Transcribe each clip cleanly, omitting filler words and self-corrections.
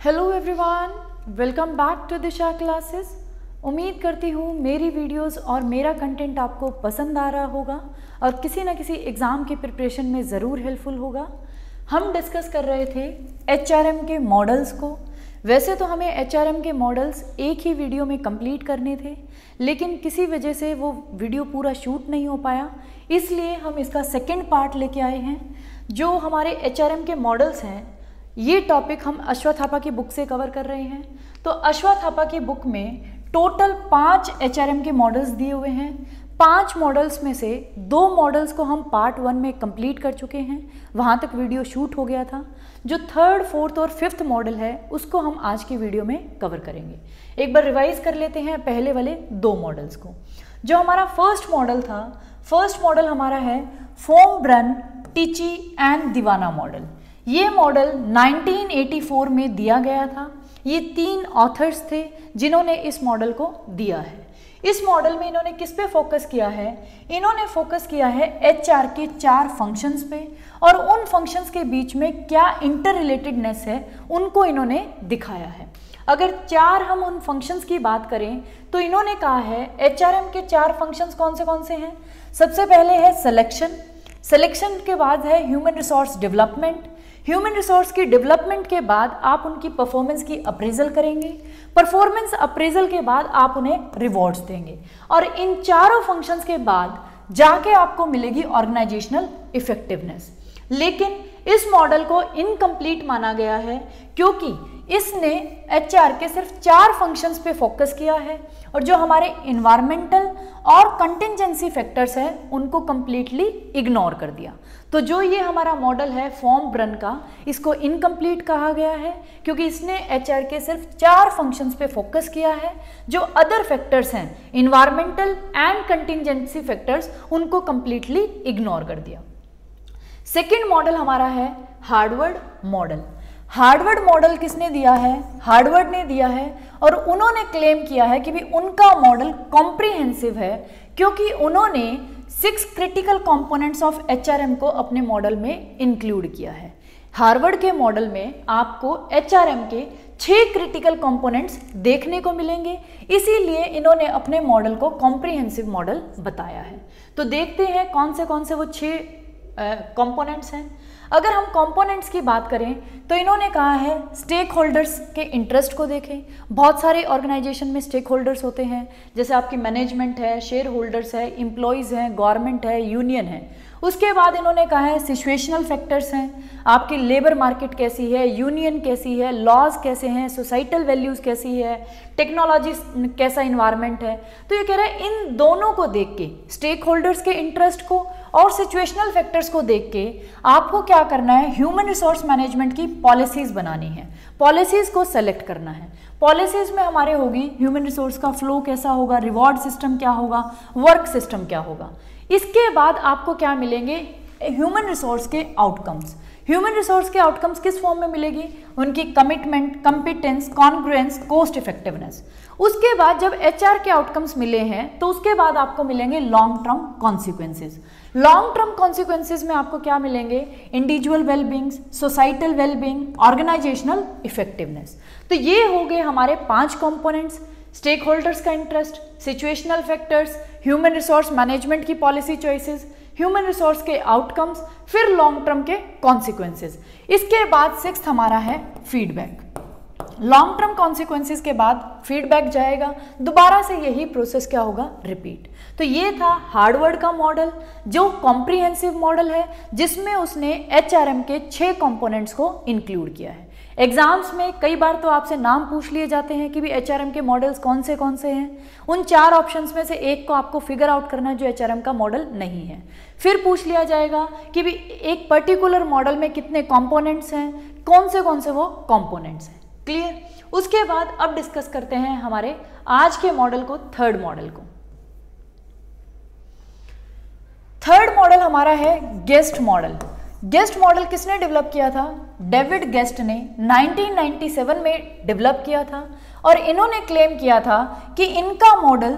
Hello everyone, welcome back to Disha classes. उम्मीद करती हूँ मेरी वीडियोस और मेरा कंटेंट आपको पसंद आ रहा होगा और किसी न किसी एग्ज़ाम की प्रिपरेशन में ज़रूर हेल्पफुल होगा। हम डिस्कस कर रहे थे HRM के मॉडल्स को। वैसे तो हमें HRM के मॉडल्स एक ही वीडियो में कंप्लीट करने थे, लेकिन किसी वजह से वो वीडियो पूरा शूट नहीं हो पाया, इसलिए हम इसका सेकेंड पार्ट लेके आए हैं। जो हमारे HRM के मॉडल्स हैं, ये टॉपिक हम अश्वत्थापा की बुक से कवर कर रहे हैं। तो अश्वत्थापा की बुक में टोटल 5 HRM के मॉडल्स दिए हुए हैं। 5 मॉडल्स में से 2 मॉडल्स को हम पार्ट 1 में कंप्लीट कर चुके हैं, वहाँ तक वीडियो शूट हो गया था। जो 3rd, 4th और 5th मॉडल है उसको हम आज की वीडियो में कवर करेंगे। एक बार रिवाइज कर लेते हैं पहले वाले 2 मॉडल्स को। जो हमारा फर्स्ट मॉडल था, फर्स्ट मॉडल हमारा है फोम ब्रन, टिची एंड दीवाना मॉडल। ये मॉडल 1984 में दिया गया था। ये 3 ऑथर्स थे जिन्होंने इस मॉडल को दिया है। इस मॉडल में इन्होंने किस पे फोकस किया है? इन्होंने फोकस किया है HR के 4 फंक्शंस पे, और उन फंक्शंस के बीच में क्या इंटर रिलेटेडनेस है उनको इन्होंने दिखाया है। अगर 4 हम उन फंक्शंस की बात करें तो इन्होंने कहा है HRM के 4 फंक्शंस कौन से हैं। सबसे पहले है सिलेक्शन, सिलेक्शन के बाद है human resource development, human resource की डेवलपमेंट के बाद आप उनकी परफॉर्मेंस की अप्रेजल करेंगे, परफॉर्मेंस अप्रेजल के बाद आप उन्हें रिवॉर्ड्स देंगे, और इन चारों फंक्शंस के बाद जाके आपको मिलेगी ऑर्गेनाइजेशनल इफेक्टिवनेस। लेकिन इस मॉडल को इनकम्प्लीट माना गया है क्योंकि इसने HR के सिर्फ 4 फंक्शंस पे फोकस किया है, और जो हमारे इन्वायरमेंटल और कंटिजेंसी फैक्टर्स हैं उनको कम्प्लीटली इग्नोर कर दिया। तो जो ये हमारा मॉडल है फोम ब्रन का, इसको इनकम्प्लीट कहा गया है क्योंकि इसने HR के सिर्फ 4 फंक्शंस पे फोकस किया है। जो अदर फैक्टर्स हैं, इन्वायरमेंटल एंड कंटिजेंसी फैक्टर्स, उनको कम्प्लीटली इग्नोर कर दिया। सेकेंड मॉडल हमारा है हार्वर्ड मॉडल। हार्वर्ड मॉडल किसने दिया है? हार्वर्ड ने दिया है, और उन्होंने क्लेम किया है कि भी उनका मॉडल कॉम्प्रिहेंसिव है क्योंकि उन्होंने 6 क्रिटिकल कंपोनेंट्स ऑफ HRM को अपने मॉडल में इंक्लूड किया है। हार्वर्ड के मॉडल में आपको HRM के 6 क्रिटिकल कंपोनेंट्स देखने को मिलेंगे, इसीलिए इन्होंने अपने मॉडल को कॉम्प्रिहेंसिव मॉडल बताया है। तो देखते हैं कौन से वो 6 कंपोनेंट्स हैं। अगर हम कंपोनेंट्स की बात करें तो इन्होंने कहा है स्टेक होल्डर्स के इंटरेस्ट को देखें। बहुत सारे ऑर्गेनाइजेशन में स्टेक होल्डर्स होते हैं, जैसे आपकी मैनेजमेंट है, शेयर होल्डर्स है, एम्प्लॉयज़ हैं, गवर्नमेंट है, यूनियन है। उसके बाद इन्होंने कहा है सिचुएशनल फैक्टर्स हैं, आपकी लेबर मार्केट कैसी है, यूनियन कैसी है, लॉज कैसे हैं, सोसाइटल वैल्यूज़ कैसी है, टेक्नोलॉजी कैसा इन्वायरमेंट है। तो ये कह रहा है इन दोनों को देख के, स्टेक होल्डर्स के इंटरेस्ट को और सिचुएशनल फैक्टर्स को देख के आपको क्या करना है, ह्यूमन रिसोर्स मैनेजमेंट की पॉलिसीज़ बनानी है, पॉलिसीज़ को सेलेक्ट करना है। पॉलिसीज़ में हमारे होगी ह्यूमन रिसोर्स का फ्लो कैसा होगा, रिवॉर्ड सिस्टम क्या होगा, वर्क सिस्टम क्या होगा। इसके बाद आपको क्या मिलेंगे, ह्यूमन रिसोर्स के आउटकम्स। ह्यूमन रिसोर्स के आउटकम्स किस फॉर्म में मिलेगी? उनकी commitment, competence, congruence, cost effectiveness. उसके बाद जब HR के आउटकम्स मिले हैं तो उसके बाद आपको मिलेंगे long term consequences. Long term consequences में आपको क्या मिलेंगे? Individual wellbeing, societal wellbeing, organisational effectiveness. तो ये हो गए हमारे 5 कंपोनेंट्स: स्टेक होल्डर्स का interest, situational factors, human resource management की पॉलिसी चॉइसेस, ह्यूमन रिसोर्स के आउटकम्स, फिर लॉन्ग टर्म के कॉन्सिक्वेंसेज। इसके बाद 6th हमारा है फीडबैक। लॉन्ग टर्म कॉन्सिक्वेंसेज के बाद फीडबैक जाएगा, दोबारा से यही प्रोसेस क्या होगा, रिपीट। तो ये था हार्वर्ड का मॉडल, जो कॉम्प्रिहेंसिव मॉडल है जिसमें उसने HRM के 6 कंपोनेंट्स को इंक्लूड किया है। एग्जाम्स में कई बार तो आपसे नाम पूछ लिए जाते हैं कि भी HRM के मॉडल्स कौन से हैं। उन 4 ऑप्शंस में से एक को आपको फिगर आउट करना है जो HRM का मॉडल नहीं है। फिर पूछ लिया जाएगा कि भी एक पर्टिकुलर मॉडल में कितने कंपोनेंट्स हैं, कौन से वो कंपोनेंट्स हैं। क्लियर? उसके बाद अब डिस्कस करते हैं हमारे आज के मॉडल को, 3rd मॉडल को। 3rd मॉडल हमारा है गेस्ट मॉडल। गेस्ट मॉडल किसने डेवलप किया था? डेविड गेस्ट ने 1997 में डेवलप किया था, और इन्होंने क्लेम किया था कि इनका मॉडल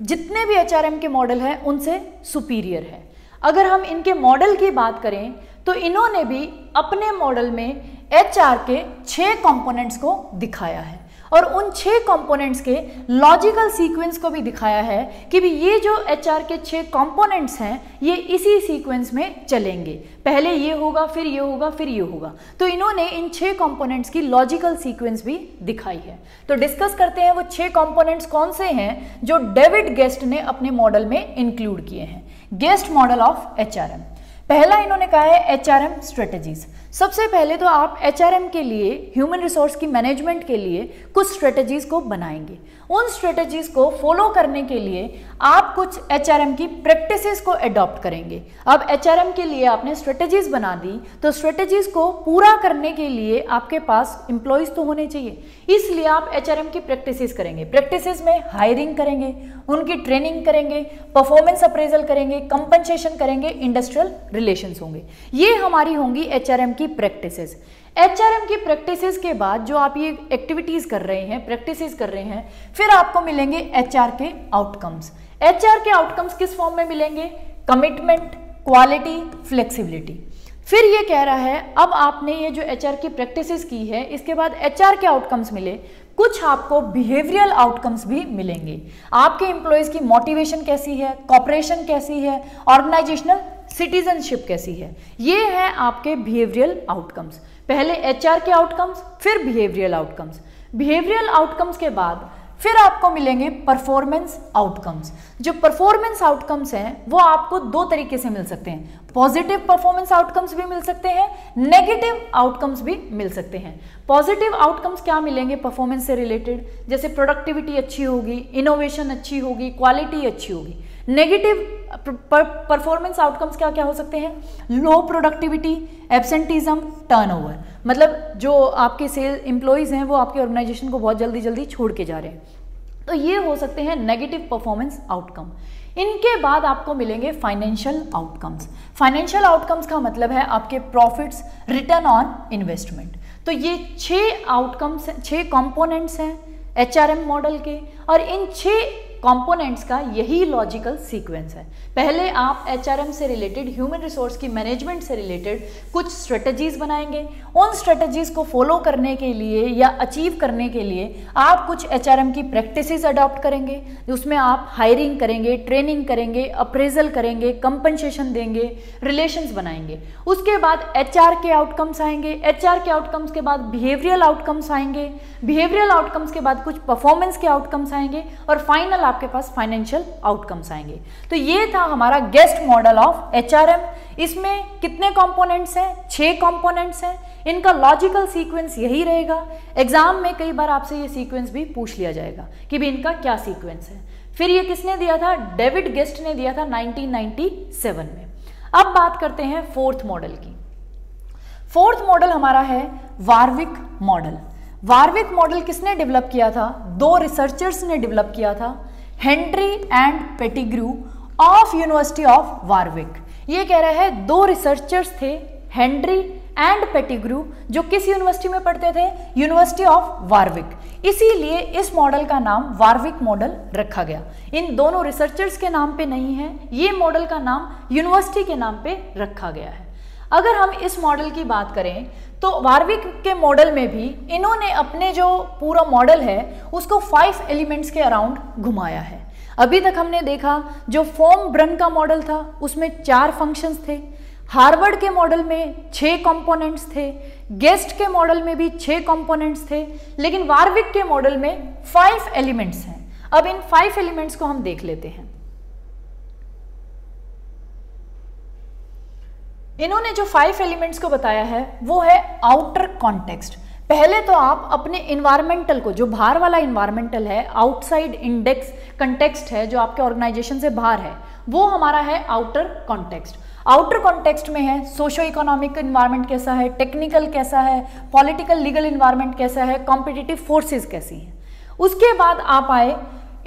जितने भी HRM के मॉडल हैं उनसे सुपीरियर है। अगर हम इनके मॉडल की बात करें तो इन्होंने भी अपने मॉडल में एचआर के 6 कंपोनेंट्स को दिखाया है और उन 6 कंपोनेंट्स के लॉजिकल सीक्वेंस को भी दिखाया है कि भी ये जो एचआर के 6 कंपोनेंट्स हैं ये इसी सीक्वेंस में चलेंगे, पहले ये होगा फिर ये होगा फिर ये होगा। तो इन्होंने इन 6 कंपोनेंट्स की लॉजिकल सीक्वेंस भी दिखाई है। तो डिस्कस करते हैं वो 6 कंपोनेंट्स कौन से हैं जो डेविड गेस्ट ने अपने मॉडल में इंक्लूड किए हैं। गेस्ट मॉडल ऑफ एचआरएम, पहला इन्होंने कहा है एचआरएम स्ट्रेटजीज। सबसे पहले तो आप एचआरएम के लिए, ह्यूमन रिसोर्स की मैनेजमेंट के लिए कुछ स्ट्रेटजीज को बनाएंगे। उन स्ट्रेटजीज को फॉलो करने के लिए आप कुछ एचआरएम की प्रैक्टिसेस को अडॉप्ट करेंगे। अब एचआरएम के लिए आपने स्ट्रेटजीज बना दी, तो स्ट्रेटजीज को पूरा करने के लिए आपके पास एम्प्लॉयज तो होने चाहिए, इसलिए आप एचआरएम की प्रैक्टिसेस करेंगे। प्रैक्टिसेस में हायरिंग करेंगे, उनकी ट्रेनिंग करेंगे, परफॉर्मेंस अप्रेजल करेंगे, कंपनसेशन करेंगे, इंडस्ट्रियल रिलेशंस होंगे। ये हमारी होंगी एचआरएम की प्रैक्टिसेस। एचआरएम की प्रैक्टिसेस के बाद जो आप ये एक्टिविटीज कर रहे हैं, प्रैक्टिसेस कर रहे हैं, फिर आपको मिलेंगे एचआर के आउटकम्स। एचआर के आउटकम्स किस फॉर्म में मिलेंगे? Commitment, quality, flexibility. फिर ये कह रहा है अब आपने ये जो एचआर की प्रैक्टिसेस की है, इसके बाद एचआर के आउटकम्स मिले, कुछ आपको बिहेवियरल आउटकम्स भी मिलेंगे। आपके एम्प्लॉयज की मोटिवेशन कैसी है, कॉपरेशन कैसी है, ऑर्गेनाइजेशनल सिटीजनशिप कैसी है, ये है आपके बिहेवियरल आउटकम्स। पहले एचआर के आउटकम्स, फिर बिहेवियरल आउटकम्स। बिहेवियरल आउटकम्स के बाद फिर आपको मिलेंगे परफॉर्मेंस आउटकम्स। जो परफॉर्मेंस आउटकम्स हैं वो आपको 2 तरीके से मिल सकते हैं। पॉजिटिव परफॉर्मेंस आउटकम्स भी मिल सकते हैं, नेगेटिव आउटकम्स भी मिल सकते हैं। पॉजिटिव आउटकम्स क्या मिलेंगे परफॉर्मेंस से रिलेटेड? जैसे प्रोडक्टिविटी अच्छी होगी, इनोवेशन अच्छी होगी, क्वालिटी अच्छी होगी। नेगेटिव परफॉर्मेंस आउटकम्स क्या क्या हो सकते हैं? लो प्रोडक्टिविटी, एब्सेंटिज्म, टर्नओवर। मतलब जो आपके सेल एम्प्लॉयज हैं वो आपके ऑर्गेनाइजेशन को बहुत जल्दी जल्दी छोड़ के जा रहे हैं, तो ये हो सकते हैं नेगेटिव परफॉर्मेंस आउटकम। इनके बाद आपको मिलेंगे फाइनेंशियल आउटकम्स। फाइनेंशियल आउटकम्स का मतलब है आपके प्रॉफिट्स, रिटर्न ऑन इन्वेस्टमेंट। तो ये 6 आउटकम्स, 6 कंपोनेंट्स हैं एचआरएम मॉडल के, और इन 6 कंपोनेंट्स का यही लॉजिकल सीक्वेंस है। पहले आप एचआरएम से रिलेटेड, ह्यूमन रिसोर्स की मैनेजमेंट से रिलेटेड कुछ स्ट्रेटजीज बनाएंगे। उन स्ट्रेटजीज को फॉलो करने के लिए या अचीव करने के लिए आप कुछ एचआरएम की प्रैक्टिसेस अडॉप्ट करेंगे, उसमें आप हायरिंग करेंगे, ट्रेनिंग करेंगे, अप्रेजल करेंगे, कंपनसेशन देंगे, रिलेशंस बनाएंगे। उसके बाद एचआर के आउटकम्स आएंगे, एचआर के आउटकम्स के बाद बिहेवियरल आउटकम्स आएंगे, बिहेवियरल आउटकम्स के बाद कुछ परफॉर्मेंस के आउटकम्स आएंगे, और फाइनल आपके पास फाइनेंशियल आउटकम्स आएंगे। तो ये था हमारा गेस्ट मॉडल ऑफ एचआरएम। इसमें कितने कंपोनेंट्स हैं? 6 कंपोनेंट्स हैं। इनका लॉजिकल सीक्वेंस यही रहेगा। एग्जाम में कई बार आपसे ये सीक्वेंस भी पूछ लिया जाएगा कि भी इनका क्या सीक्वेंस है। फिर ये किसने दिया था? डेविड गेस्ट ने दिया था 1997 में। अब बात करते हैं 4th मॉडल की। 4th मॉडल हमारा है वारविक मॉडल। वारविक मॉडल किसने डेवलप किया था? 2 रिसर्चर्स ने डेवलप किया था, Henry and Pettigrew of University of Warwick. ये कह रहा है 2 रिसर्चर्स थे, हेनरी एंड पेटिग्रू, जो किस यूनिवर्सिटी में पढ़ते थे? University of वारविक। इसीलिए इस मॉडल का नाम वारविक मॉडल रखा गया। इन दोनों रिसर्चर्स के नाम पे नहीं है, ये मॉडल का नाम यूनिवर्सिटी के नाम पे रखा गया है। अगर हम इस मॉडल की बात करें तो वारविक के मॉडल में भी इन्होंने अपने जो पूरा मॉडल है उसको 5 एलिमेंट्स के अराउंड घुमाया है। अभी तक हमने देखा जो फॉर्म ब्रन का मॉडल था उसमें 4 फंक्शंस थे, हार्वर्ड के मॉडल में 6 कंपोनेंट्स थे, गेस्ट के मॉडल में भी 6 कंपोनेंट्स थे, लेकिन वारविक के मॉडल में 5 एलिमेंट्स हैं। अब इन 5 एलिमेंट्स को हम देख लेते हैं। इन्होंने जो 5 एलिमेंट्स को बताया है वो है आउटर कॉन्टेक्स्ट। पहले तो आप अपने इन्वायरमेंटल को, जो बाहर वाला इन्वायरमेंटल है, आउटसाइड इंडेक्स कंटेक्स्ट है जो आपके ऑर्गेनाइजेशन से बाहर है, वो हमारा है आउटर कॉन्टेक्स्ट। आउटर कॉन्टेक्स्ट में है सोशो इकोनॉमिक इन्वायरमेंट कैसा है, टेक्निकल कैसा है, पॉलिटिकल लीगल इन्वायरमेंट कैसा है, कॉम्पिटिटिव फोर्सेस कैसी हैं। उसके बाद आप आए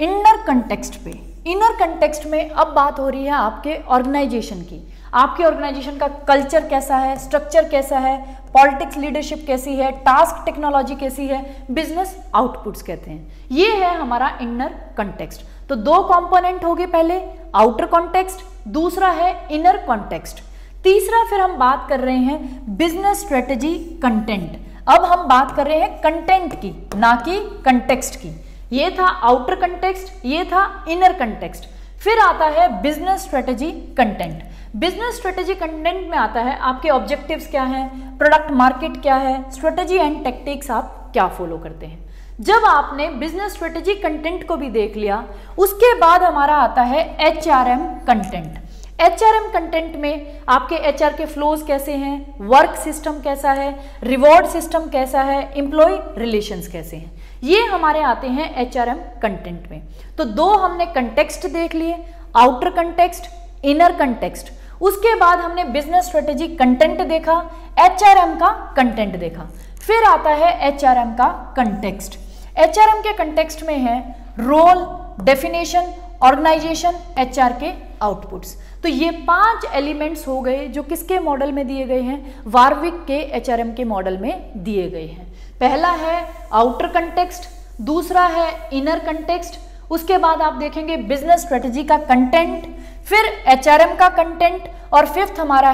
इनर कंटेक्स्ट पे। इनर कंटेक्स्ट में अब बात हो रही है आपके ऑर्गेनाइजेशन की। आपके ऑर्गेनाइजेशन का कल्चर कैसा है, स्ट्रक्चर कैसा है, पॉलिटिक्स लीडरशिप कैसी है, टास्क टेक्नोलॉजी कैसी है, बिजनेस आउटपुट्स कहते हैं। ये है हमारा इनर कंटेक्स्ट। तो 2 कंपोनेंट हो गए, पहले आउटर कॉन्टेक्स्ट, दूसरा है इनर कॉन्टेक्स्ट। तीसरा फिर हम बात कर रहे हैं बिजनेस स्ट्रेटेजी कंटेंट। अब हम बात कर रहे हैं कंटेंट की, ना कि कंटेक्स्ट की। ये था आउटर कंटेक्स्ट, ये था इनर कंटेक्स्ट। फिर आता है business strategy content. Business strategy content में आता है आपके ऑब्जेक्टिव्स क्या हैं, प्रोडक्ट मार्केट क्या है, स्ट्रेटेजी एंड टेक्टिक्स आप क्या फॉलो करते हैं। जब आपने बिजनेस स्ट्रेटेजी कंटेंट को भी देख लिया, उसके बाद हमारा आता है HRM कंटेंट। HRM कंटेंट में आपके HR के फ्लोज कैसे हैं, वर्क सिस्टम कैसा है, रिवॉर्ड सिस्टम कैसा है, एम्प्लॉय रिलेशंस कैसे हैं, ये हमारे आते हैं HRM कंटेंट में। तो दो हमने कंटेक्स्ट देख लिए, आउटर कंटेक्स्ट, इनर कंटेक्स्ट। उसके बाद हमने बिजनेस स्ट्रेटेजी कंटेंट देखा, HRM का कंटेंट देखा। फिर आता है HRM का कंटेक्स्ट। HRM के कंटेक्स्ट में है रोल, डेफिनेशन, ऑर्गेनाइजेशन, HR के आउटपुट्स। तो ये 5 एलिमेंट्स हो गए जो किसके मॉडल में दिए गए हैं, वार्विक के HRM के मॉडल में दिए गए हैं। पहला है आउटर कंटेक्स्ट, दूसरा है इनर कंटेक्स्ट, उसके बाद आप देखेंगे बिजनेस स्ट्रेटेजी का कंटेंट, फिर HRM का कंटेंट, और फिफ्थ हमारा है